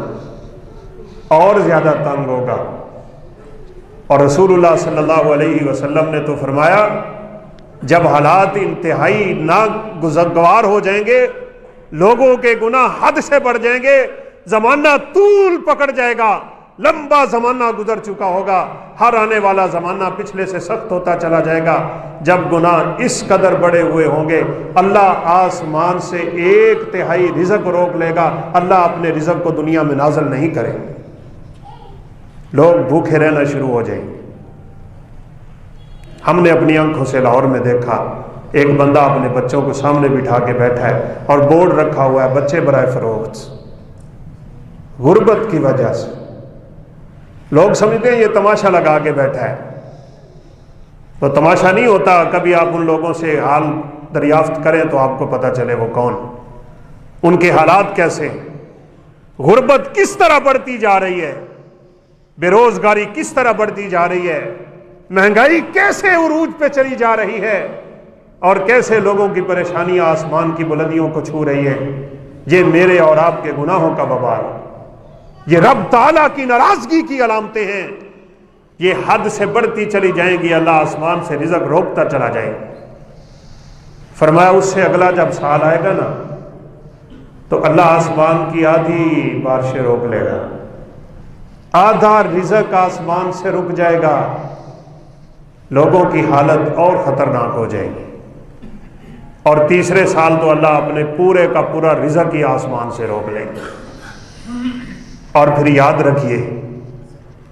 اور زیادہ تنگ ہوگا. اور رسول اللہ صلی اللہ علیہ وسلم نے تو فرمایا جب حالات انتہائی ناگوار ہو جائیں گے، لوگوں کے گناہ حد سے بڑھ جائیں گے، زمانہ طول پکڑ جائے گا، لمبا زمانہ گزر چکا ہوگا، ہر آنے والا زمانہ پچھلے سے سخت ہوتا چلا جائے گا. جب گناہ اس قدر بڑے ہوئے ہوں گے اللہ آسمان سے 1/3 رزق روک لے گا، اللہ اپنے رزق کو دنیا میں نازل نہیں کرے، لوگ بھوکے رہنا شروع ہو جائیں گے. ہم نے اپنی آنکھوں سے لاہور میں دیکھا، ایک بندہ اپنے بچوں کو سامنے بٹھا کے بیٹھا ہے اور بورڈ رکھا ہوا ہے بچے برائے فروخت. غربت کی وجہ سے لوگ سمجھتے ہیں یہ تماشا لگا کے بیٹھا ہے، تو تماشا نہیں ہوتا، کبھی آپ ان لوگوں سے حال دریافت کریں تو آپ کو پتہ چلے وہ کون، ان کے حالات کیسے، غربت کس طرح بڑھتی جا رہی ہے، بے روزگاری کس طرح بڑھتی جا رہی ہے، مہنگائی کیسے عروج پہ چلی جا رہی ہے، اور کیسے لوگوں کی پریشانیاں آسمان کی بلندیوں کو چھو رہی ہے۔ یہ میرے اور آپ کے گناہوں کا وبال، یہ رب تعالیٰ کی ناراضگی کی علامتیں ہیں، یہ حد سے بڑھتی چلی جائیں گی، اللہ آسمان سے رزق روکتا چلا جائے گا۔ فرمایا اس سے اگلا جب سال آئے گا نا تو اللہ آسمان کی آدھی بارشیں روک لے گا، آدھا رزق آسمان سے رک جائے گا، لوگوں کی حالت اور خطرناک ہو جائے گی، اور تیسرے سال تو اللہ اپنے پورے کا پورا رزق ہی آسمان سے روک لیں گے۔ اور پھر یاد رکھیے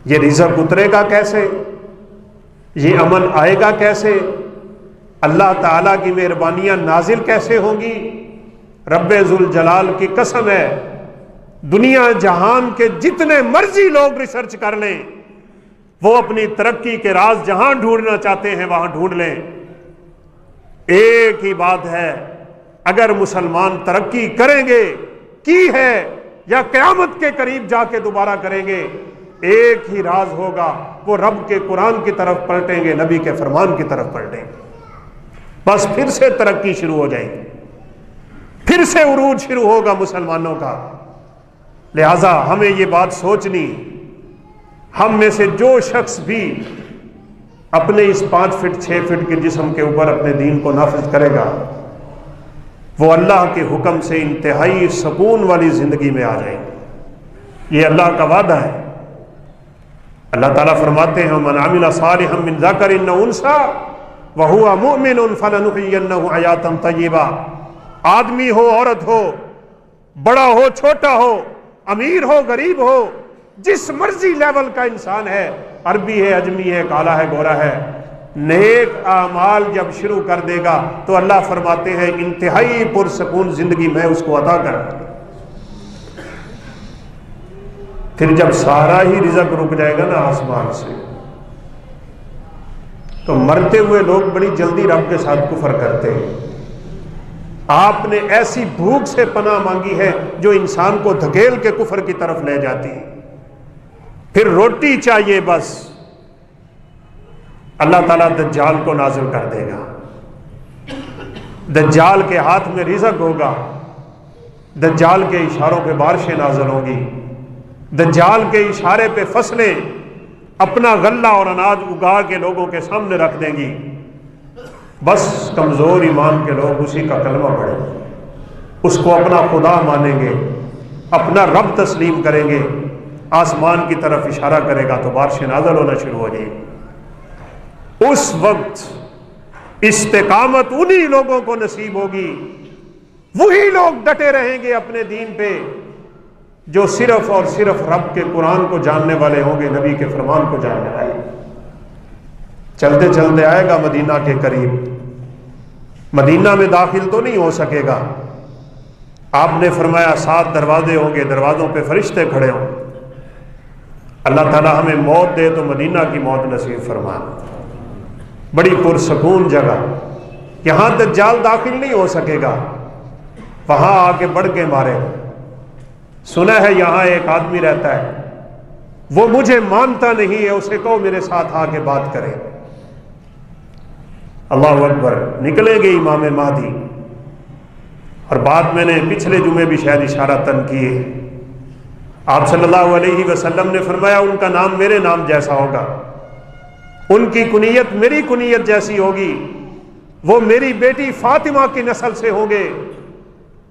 یہ رزق اترے گا کیسے، یہ امن آئے گا کیسے، اللہ تعالیٰ کی مہربانیاں نازل کیسے ہوں گی۔ رب ذوالجلال کی قسم ہے، دنیا جہان کے جتنے مرضی لوگ ریسرچ کر لیں، وہ اپنی ترقی کے راز جہاں ڈھونڈنا چاہتے ہیں وہاں ڈھونڈ لیں، ایک ہی بات ہے، اگر مسلمان ترقی کریں گے، کی ہے یا قیامت کے قریب جا کے دوبارہ کریں گے، ایک ہی راز ہوگا، وہ رب کے قرآن کی طرف پلٹیں گے، نبی کے فرمان کی طرف پلٹیں گے، بس پھر سے ترقی شروع ہو جائے گی، پھر سے عروج شروع ہوگا مسلمانوں کا۔ لہذا ہمیں یہ بات سوچنی، ہم میں سے جو شخص بھی اپنے اس 5 فٹ 6 فٹ کے جسم کے اوپر اپنے دین کو نافذ کرے گا، وہ اللہ کے حکم سے انتہائی سکون والی زندگی میں آ جائے گا، یہ اللہ کا وعدہ ہے۔ اللہ تعالیٰ فرماتے ہیں من عمل صالحا من ذکر او انثی وہو مؤمن فلنحیینہ حیاتا طیبہ، آدمی ہو عورت ہو، بڑا ہو چھوٹا ہو، امیر ہو غریب ہو، جس مرضی لیول کا انسان ہے، عربی ہے اجمی ہے کالا ہے گورا ہے، نیک اعمال جب شروع کر دے گا تو اللہ فرماتے ہیں انتہائی پرسکون زندگی میں اس کو عطا کر۔ پھر جب سارا ہی رزق رک جائے گا نا آسمان سے، تو مرتے ہوئے لوگ بڑی جلدی رب کے ساتھ کفر کرتے ہیں۔ آپ نے ایسی بھوک سے پناہ مانگی ہے جو انسان کو دھکیل کے کفر کی طرف لے جاتی ہے، پھر روٹی چاہیے بس، اللہ تعالیٰ دجال کو نازل کر دے گا، دجال کے ہاتھ میں رزق ہوگا، دجال کے اشاروں پہ بارشیں نازل ہوں گی، دجال کے اشارے پہ فصلیں اپنا غلہ اور اناج اگا کے لوگوں کے سامنے رکھ دیں گی، بس کمزور ایمان کے لوگ اسی کا کلمہ پڑھیں گے، اس کو اپنا خدا مانیں گے، اپنا رب تسلیم کریں گے، آسمان کی طرف اشارہ کرے گا تو بارشیں نازل ہونا شروع ہو جائے گی۔ اس وقت استقامت انہی لوگوں کو نصیب ہوگی، وہی لوگ ڈٹے رہیں گے اپنے دین پہ جو صرف اور صرف رب کے قرآن کو جاننے والے ہوں گے، نبی کے فرمان کو جاننے والے۔ چلتے چلتے آئے گا مدینہ کے قریب، مدینہ میں داخل تو نہیں ہو سکے گا، آپ نے فرمایا 7 دروازے ہوں گے، دروازوں پہ فرشتے کھڑے ہوں، اللہ تعالیٰ ہمیں موت دے تو مدینہ کی موت نصیب فرما، بڑی پرسکون جگہ، یہاں دجال داخل نہیں ہو سکے گا، وہاں آ کے بڑھ کے مارے۔ سنا ہے یہاں ایک آدمی رہتا ہے، وہ مجھے مانتا نہیں ہے، اسے کہو میرے ساتھ آ کے بات کرے۔ اللہ اکبر، نکلیں گے امام مہدی، اور بات میں نے پچھلے جمعے بھی شاید اشارتاً کی ہے، آپ صلی اللہ علیہ وسلم نے فرمایا ان کا نام میرے نام جیسا ہوگا، ان کی کنیت میری کنیت جیسی ہوگی، وہ میری بیٹی فاطمہ کی نسل سے ہوں گے،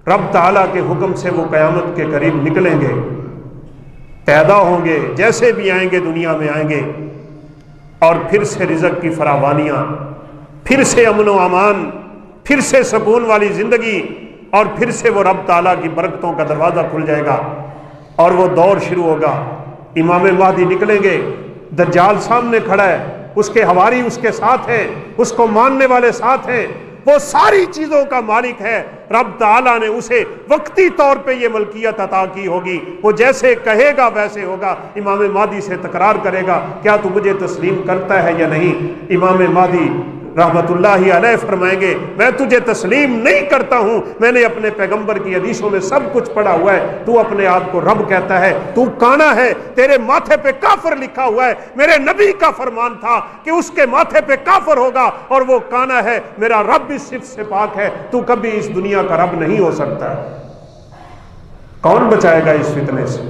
رب تعالیٰ کے حکم سے وہ قیامت کے قریب نکلیں گے، پیدا ہوں گے، جیسے بھی آئیں گے دنیا میں آئیں گے، اور پھر سے رزق کی فراوانیاں، پھر سے امن و امان، پھر سے سکون والی زندگی، اور پھر سے وہ رب تعالیٰ کی برکتوں کا دروازہ کھل جائے گا، اور وہ دور شروع ہوگا۔ امام مہدی نکلیں گے، دجال سامنے کھڑا ہے، اس کے حواری اس کے ساتھ ہیں، اس کو ماننے والے ساتھ ہیں، وہ ساری چیزوں کا مالک ہے. رب تعالیٰ نے اسے وقتی طور پہ یہ ملکیت عطا کی ہوگی, وہ جیسے کہے گا ویسے ہوگا. امام مہدی سے تکرار کرے گا, کیا تو مجھے تسلیم کرتا ہے یا نہیں؟ امام مہدی رحمت اللہ علیہ فرمائیں گے, میں تجھے تسلیم نہیں کرتا ہوں, میں نے اپنے پیغمبر کی حدیثوں میں سب کچھ پڑھا ہوا ہے, تو اپنے آپ کو رب کہتا ہے, تو کانا ہے, تیرے ماتھے پہ کافر لکھا ہوا ہے. میرے نبی کا فرمان تھا کہ اس کے ماتھے پہ کافر ہوگا اور وہ کانا ہے. میرا رب اس صفت سے پاک ہے, تو کبھی اس دنیا کا رب نہیں ہو سکتا. کون بچائے گا اس فتنے سے؟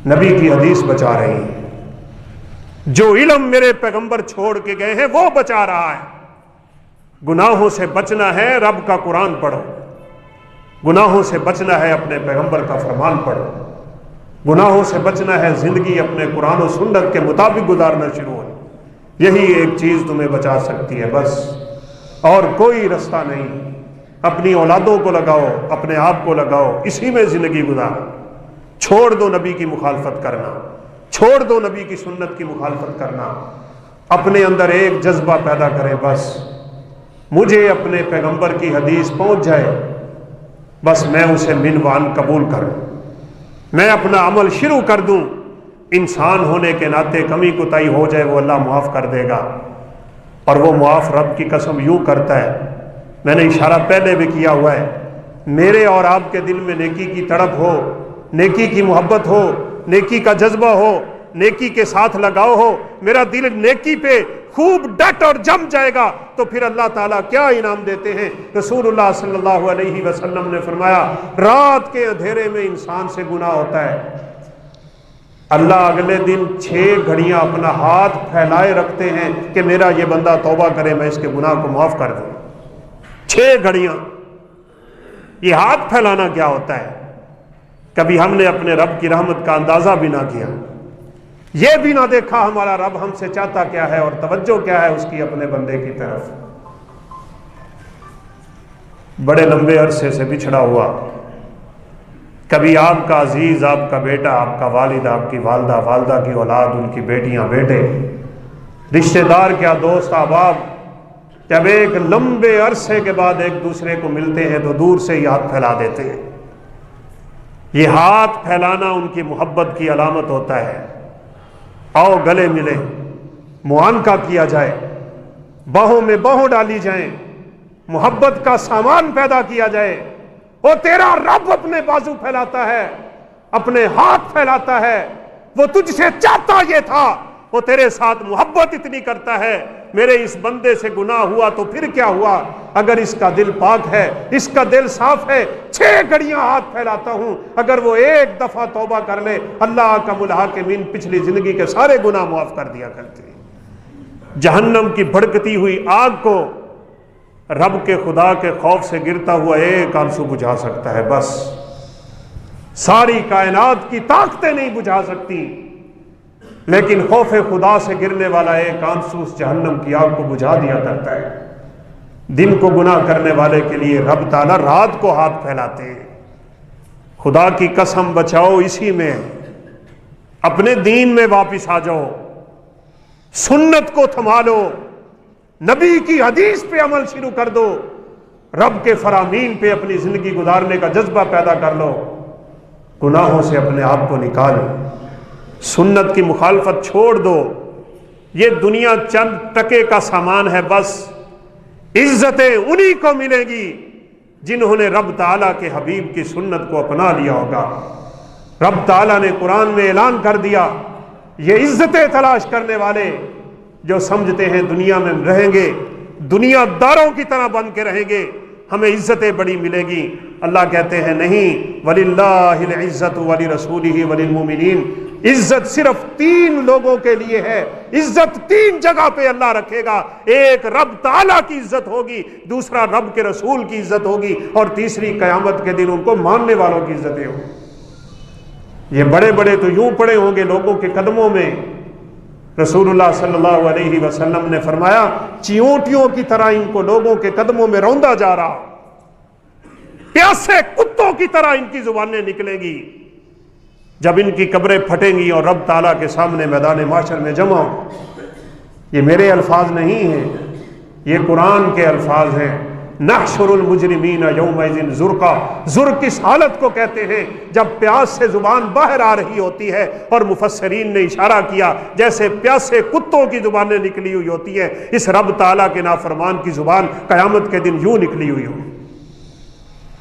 نبی کی حدیث بچا رہی ہے. جو علم میرے پیغمبر چھوڑ کے گئے ہیں وہ بچا رہا ہے. گناہوں سے بچنا ہے, رب کا قرآن پڑھو. گناہوں سے بچنا ہے, اپنے پیغمبر کا فرمان پڑھو. گناہوں سے بچنا ہے, زندگی اپنے قرآن و سنت کے مطابق گزارنا شروع ہو. یہی ایک چیز تمہیں بچا سکتی ہے بس, اور کوئی رستہ نہیں. اپنی اولادوں کو لگاؤ, اپنے آپ کو لگاؤ, اسی میں زندگی گزارو. چھوڑ دو نبی کی مخالفت کرنا, چھوڑ دو نبی کی سنت کی مخالفت کرنا. اپنے اندر ایک جذبہ پیدا کرے, بس مجھے اپنے پیغمبر کی حدیث پہنچ جائے, بس میں اسے منوان قبول کروں, میں اپنا عمل شروع کر دوں. انسان ہونے کے ناطے کمی کوتاہی ہو جائے وہ اللہ معاف کر دے گا, اور وہ معاف رب کی قسم یوں کرتا ہے. میں نے اشارہ پہلے بھی کیا ہوا ہے, میرے اور آپ کے دل میں نیکی کی تڑپ ہو, نیکی کی محبت ہو, نیکی کا جذبہ ہو, نیکی کے ساتھ لگاؤ ہو, میرا دل نیکی پہ خوب ڈٹ اور جم جائے گا, تو پھر اللہ تعالیٰ کیا انعام دیتے ہیں. رسول اللہ صلی اللہ علیہ وسلم نے فرمایا, رات کے اندھیرے میں انسان سے گناہ ہوتا ہے, اللہ اگلے دن 6 گھڑیاں اپنا ہاتھ پھیلائے رکھتے ہیں کہ میرا یہ بندہ توبہ کرے, میں اس کے گناہ کو معاف کر دوں. 6 گھڑیاں. یہ ہاتھ پھیلانا کیا ہوتا ہے؟ کبھی ہم نے اپنے رب کی رحمت کا اندازہ بھی نہ کیا, یہ بھی نہ دیکھا ہمارا رب ہم سے چاہتا کیا ہے اور توجہ کیا ہے اس کی اپنے بندے کی طرف. بڑے لمبے عرصے سے بچھڑا ہوا, کبھی آپ کا عزیز, آپ کا بیٹا, آپ کا والد, آپ کی والدہ, والدہ کی اولاد, ان کی بیٹیاں, بیٹے, رشتہ دار, کیا دوست احباب, جب ایک لمبے عرصے کے بعد ایک دوسرے کو ملتے ہیں تو دور سے ہی ہاتھ پھیلا دیتے ہیں. یہ ہاتھ پھیلانا ان کی محبت کی علامت ہوتا ہے. آؤ گلے ملیں, معانقہ کیا جائے, باہوں میں باہوں ڈالی جائیں, محبت کا سامان پیدا کیا جائے. وہ تیرا رب اپنے بازو پھیلاتا ہے, اپنے ہاتھ پھیلاتا ہے, وہ تجھ سے چاہتا یہ تھا, وہ تیرے ساتھ محبت اتنی کرتا ہے. میرے اس بندے سے گناہ ہوا تو پھر کیا ہوا, اگر اس کا دل پاک ہے, اس کا دل صاف ہے, 6 گھڑیاں ہاتھ پھیلاتا ہوں, اگر وہ ایک دفعہ توبہ کر لے, اللہ کا الحاکمین پچھلی زندگی کے سارے گناہ معاف کر دیا کرتے ہیں. جہنم کی بھڑکتی ہوئی آگ کو رب کے خدا کے خوف سے گرتا ہوا ایک آنسو بجھا سکتا ہے. بس ساری کائنات کی طاقتیں نہیں بجھا سکتی, لیکن خوف خدا سے گرنے والا ایک آنسو اس جہنم کی آگ کو بجھا دیا کرتا ہے. دن کو گناہ کرنے والے کے لیے رب تعالیٰ رات کو ہاتھ پھیلاتے ہیں. خدا کی قسم بچاؤ اسی میں, اپنے دین میں واپس آ جاؤ, سنت کو تھما لو, نبی کی حدیث پہ عمل شروع کر دو, رب کے فرامین پہ اپنی زندگی گزارنے کا جذبہ پیدا کر لو. گناہوں سے اپنے آپ کو نکالو, سنت کی مخالفت چھوڑ دو. یہ دنیا چند ٹکے کا سامان ہے, بس عزتیں انہی کو ملیں گی جنہوں نے رب تعالیٰ کے حبیب کی سنت کو اپنا لیا ہوگا. رب تعالیٰ نے قرآن میں اعلان کر دیا, یہ عزتیں تلاش کرنے والے جو سمجھتے ہیں دنیا میں رہیں گے, دنیا داروں کی طرح بن کے رہیں گے, ہمیں عزتیں بڑی ملے گی. اللہ کہتے ہیں نہیں, وَلِلَّهِ الْعِزَّةُ وَلِرَسُولِهِ وَلِلْمُؤْمِنِينَ, عزت صرف 3 لوگوں کے لیے ہے. عزت 3 جگہ پہ اللہ رکھے گا. ایک رب تعالیٰ کی عزت ہوگی, دوسرا رب کے رسول کی عزت ہوگی, اور تیسری قیامت کے دن ان کو ماننے والوں کی عزتیں ہوں. یہ بڑے بڑے تو یوں پڑے ہوں گے لوگوں کے قدموں میں. رسول اللہ صلی اللہ علیہ وسلم نے فرمایا, چیونٹیوں کی طرح ان کو لوگوں کے قدموں میں روندا جا رہا, پیاسے کتوں کی طرح ان کی زبانیں نکلیں گی. جب ان کی قبریں پھٹیں گی اور رب تعالیٰ کے سامنے میدان محشر میں جمع ہوں. یہ میرے الفاظ نہیں ہیں, یہ قرآن کے الفاظ ہیں۔ نحشر المجرمین یومئذ زرقا، زرق اس حالت کو کہتے ہیں جب پیاس سے زبان باہر آ رہی ہوتی ہے، اور مفسرین نے اشارہ کیا جیسے پیاسے کتوں کی زبانیں نکلی ہوئی ہوتی ہیں، اس رب تعالیٰ کے نافرمان کی زبان قیامت کے دن یوں نکلی ہوئی ہو۔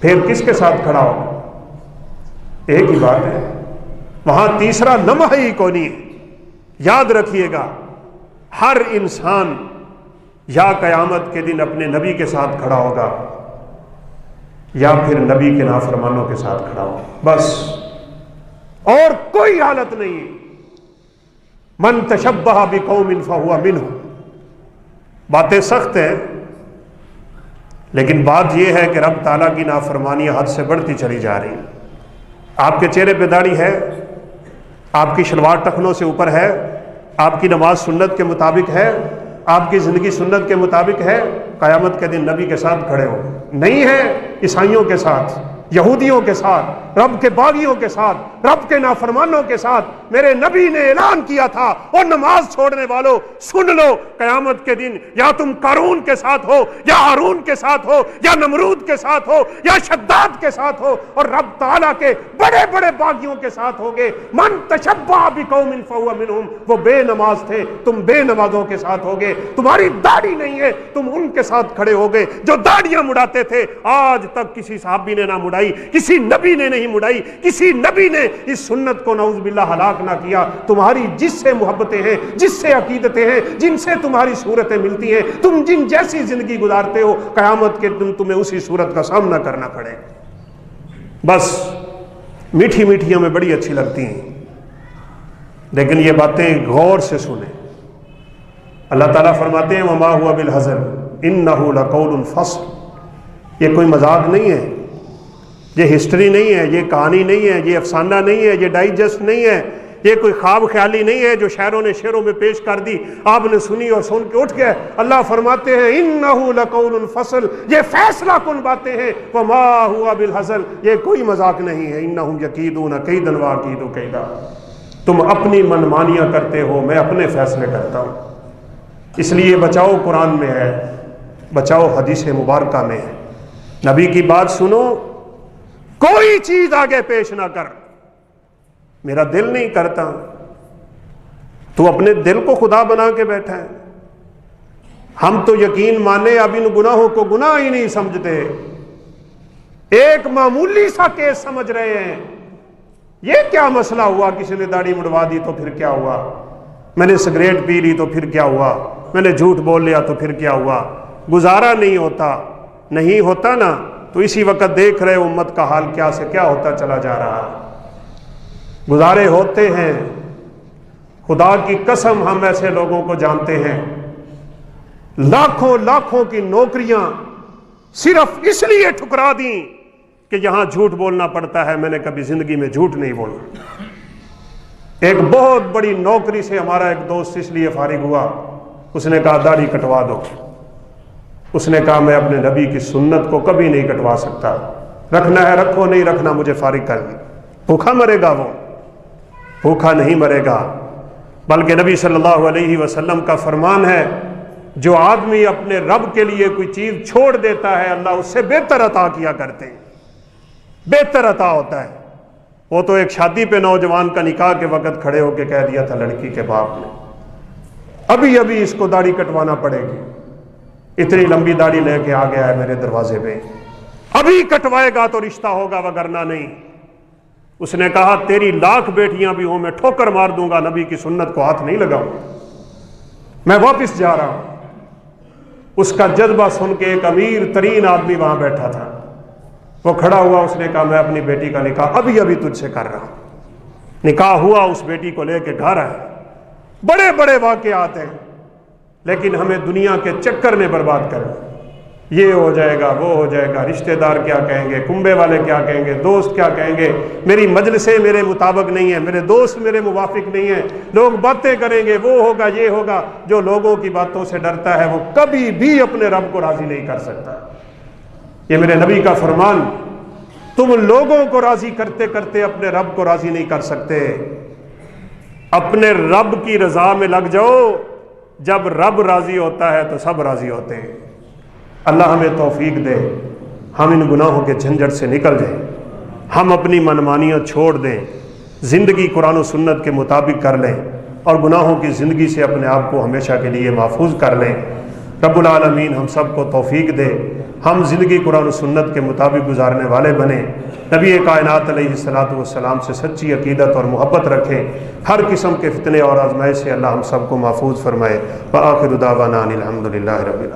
پھر کس کے ساتھ کھڑا ہو؟ ایک ہی بات ہے، وہاں تیسرا لمحہ ہی کوئی نہیں ہے۔ یاد رکھیے گا، ہر انسان یا قیامت کے دن اپنے نبی کے ساتھ کھڑا ہوگا، یا پھر نبی کے نافرمانوں کے ساتھ کھڑا ہوگا، بس اور کوئی حالت نہیں ہے۔ من تشبہ بقوم فہو منہم۔ باتیں سخت ہیں، لیکن بات یہ ہے کہ رب تعالیٰ کی نافرمانی حد سے بڑھتی چلی جا رہی ہے۔ آپ کے چہرے پہ داڑھی ہے، آپ کی شلوار ٹخنوں سے اوپر ہے، آپ کی نماز سنت کے مطابق ہے، آپ کی زندگی سنت کے مطابق ہے، قیامت کے دن نبی کے ساتھ کھڑے ہو؟ نہیں ہے، عیسائیوں کے ساتھ، یہودیوں کے ساتھ، رب کے باغیوں کے ساتھ، رب کے نافرمانوں کے ساتھ۔ میرے نبی نے اعلان کیا تھا، اور نماز چھوڑنے والوں سن لو، قیامت کے دن یا تم قارون کے ساتھ ہو، یا ہارون کے ساتھ ہو، یا نمرود کے ساتھ ہو، یا شداد کے ساتھ ہو، اور رب تعالیٰ کے بڑے بڑے باغیوں کے ساتھ ہوگے۔ من تشبہ بقوم فہو منہم، وہ بے نماز تھے، تم بے نمازوں کے ساتھ ہوگے۔ تمہاری داڑھی نہیں ہے، تم ان کے ساتھ کھڑے ہوگے جو داڑیاں مڑاتے تھے۔ آج تک کسی صحابی نے نہ مڑائی، کسی نبی نے نہیں مڑائی، کسی نبی نے اس سنت کو نعوذ باللہ ہلاک نہ کیا۔ تمہاری جس سے محبتیں ہیں، جس سے عقیدتیں ہیں، جن سے تمہاری صورتیں ملتی ہیں، تم جن جیسی زندگی گزارتے ہو، قیامت کے دن تمہیں اسی صورت کا سامنا کرنا پڑے۔ بس میٹھی میٹھی ہمیں بڑی اچھی لگتی ہیں، لیکن یہ باتیں غور سے سنیں۔ اللہ تعالیٰ فرماتے ہیں وما ہوا بالہزل انہ لقول فصل۔ یہ کوئی مذاق نہیں ہے، یہ ہسٹری نہیں ہے، یہ کہانی نہیں ہے، یہ افسانہ نہیں ہے، یہ ڈائجسٹ نہیں ہے، یہ کوئی خواب خیالی نہیں ہے جو شاعروں نے شعروں میں پیش کر دی، آپ نے سنی اور سن کے اٹھ گئے۔ اللہ فرماتے ہیں انہ لقول فصل، یہ فیصلہ کن باتیں ہیں۔ وما ہوا بالہزل، یہ کوئی مذاق نہیں ہے۔ انہم یکیدون کیدا واکید کیدا، تم اپنی منمانیاں کرتے ہو، میں اپنے فیصلے کرتا ہوں۔ اس لیے بچاؤ قرآن میں ہے، بچاؤ حدیث مبارکہ میں ہے۔ نبی کی بات سنو، کوئی چیز آگے پیش نہ کر۔ میرا دل نہیں کرتا، تو اپنے دل کو خدا بنا کے بیٹھا ہے۔ ہم تو یقین مانے اب ان گناہوں کو گناہ ہی نہیں سمجھتے، ایک معمولی سا کیس سمجھ رہے ہیں۔ یہ کیا مسئلہ ہوا؟ کسی نے داڑھی مڑوا دی تو پھر کیا ہوا؟ میں نے سگریٹ پی لی تو پھر کیا ہوا؟ میں نے جھوٹ بول لیا تو پھر کیا ہوا؟ گزارا نہیں ہوتا، نہیں ہوتا نا تو اسی وقت دیکھ رہے امت کا حال کیا سے کیا ہوتا چلا جا رہا ہے۔ گزارے ہوتے ہیں، خدا کی قسم ہم ایسے لوگوں کو جانتے ہیں، لاکھوں لاکھوں کی نوکریاں صرف اس لیے ٹھکرا دیں کہ یہاں جھوٹ بولنا پڑتا ہے۔ میں نے کبھی زندگی میں جھوٹ نہیں بولا۔ ایک بہت بڑی نوکری سے ہمارا ایک دوست اس لیے فارغ ہوا، اس نے کہا داڑھی کٹوا دو۔ اس نے کہا میں اپنے نبی کی سنت کو کبھی نہیں کٹوا سکتا، رکھنا ہے رکھو، نہیں رکھنا مجھے فارغ کر دی۔ بھوکا مرے گا وہ؟ بھوکا نہیں مرے گا، بلکہ نبی صلی اللہ علیہ وسلم کا فرمان ہے جو آدمی اپنے رب کے لیے کوئی چیز چھوڑ دیتا ہے اللہ اس سے بہتر عطا کیا کرتے ہیں، بہتر عطا ہوتا ہے۔ وہ تو ایک شادی پہ نوجوان کا نکاح کے وقت کھڑے ہو کے کہہ دیا تھا لڑکی کے باپ نے ابھی ابھی اس کو داڑھی کٹوانا پڑے گی، اتنی لمبی داڑھی لے کے آ گیا ہے میرے دروازے پہ، ابھی کٹوائے گا تو رشتہ ہوگا ورنہ نہیں۔ اس نے کہا تیری لاکھ بیٹیاں بھی ہوں میں ٹھوکر مار دوں گا، نبی کی سنت کو ہاتھ نہیں لگاؤں، میں واپس جا رہا ہوں۔ اس کا جذبہ سن کے ایک امیر ترین آدمی وہاں بیٹھا تھا، وہ کھڑا ہوا، اس نے کہا میں اپنی بیٹی کا نکاح ابھی ابھی تجھ سے کر رہا ہوں۔ نکاح ہوا، اس بیٹی کو لے کے گھر آئے۔ بڑے بڑے واقعات ہیں، لیکن ہمیں دنیا کے چکر نے برباد کر دیا۔ یہ ہو جائے گا، وہ ہو جائے گا، رشتہ دار کیا کہیں گے، کنبے والے کیا کہیں گے، دوست کیا کہیں گے، میری مجلسیں میرے مطابق نہیں ہیں، میرے دوست میرے موافق نہیں ہیں، لوگ باتیں کریں گے، وہ ہوگا یہ ہوگا۔ جو لوگوں کی باتوں سے ڈرتا ہے وہ کبھی بھی اپنے رب کو راضی نہیں کر سکتا۔ یہ میرے نبی کا فرمان، تم لوگوں کو راضی کرتے کرتے اپنے رب کو راضی نہیں کر سکتے۔ اپنے رب کی رضا میں لگ جاؤ، جب رب راضی ہوتا ہے تو سب راضی ہوتے ہیں۔ اللہ ہمیں توفیق دے، ہم ان گناہوں کے جھنجھٹ سے نکل جائیں، ہم اپنی منمانیاں چھوڑ دیں، زندگی قرآن و سنت کے مطابق کر لیں اور گناہوں کی زندگی سے اپنے آپ کو ہمیشہ کے لیے محفوظ کر لیں۔ رب العالمین ہم سب کو توفیق دے، ہم زندگی قرآن و سنت کے مطابق گزارنے والے بنیں، نبی کائنات علیہ الصلوۃ والسلام سے سچی عقیدت اور محبت رکھیں، ہر قسم کے فتنے اور آزمائش سے اللہ ہم سب کو محفوظ فرمائے۔ وآخر دعوانا ان الحمد للہ رب العالمین۔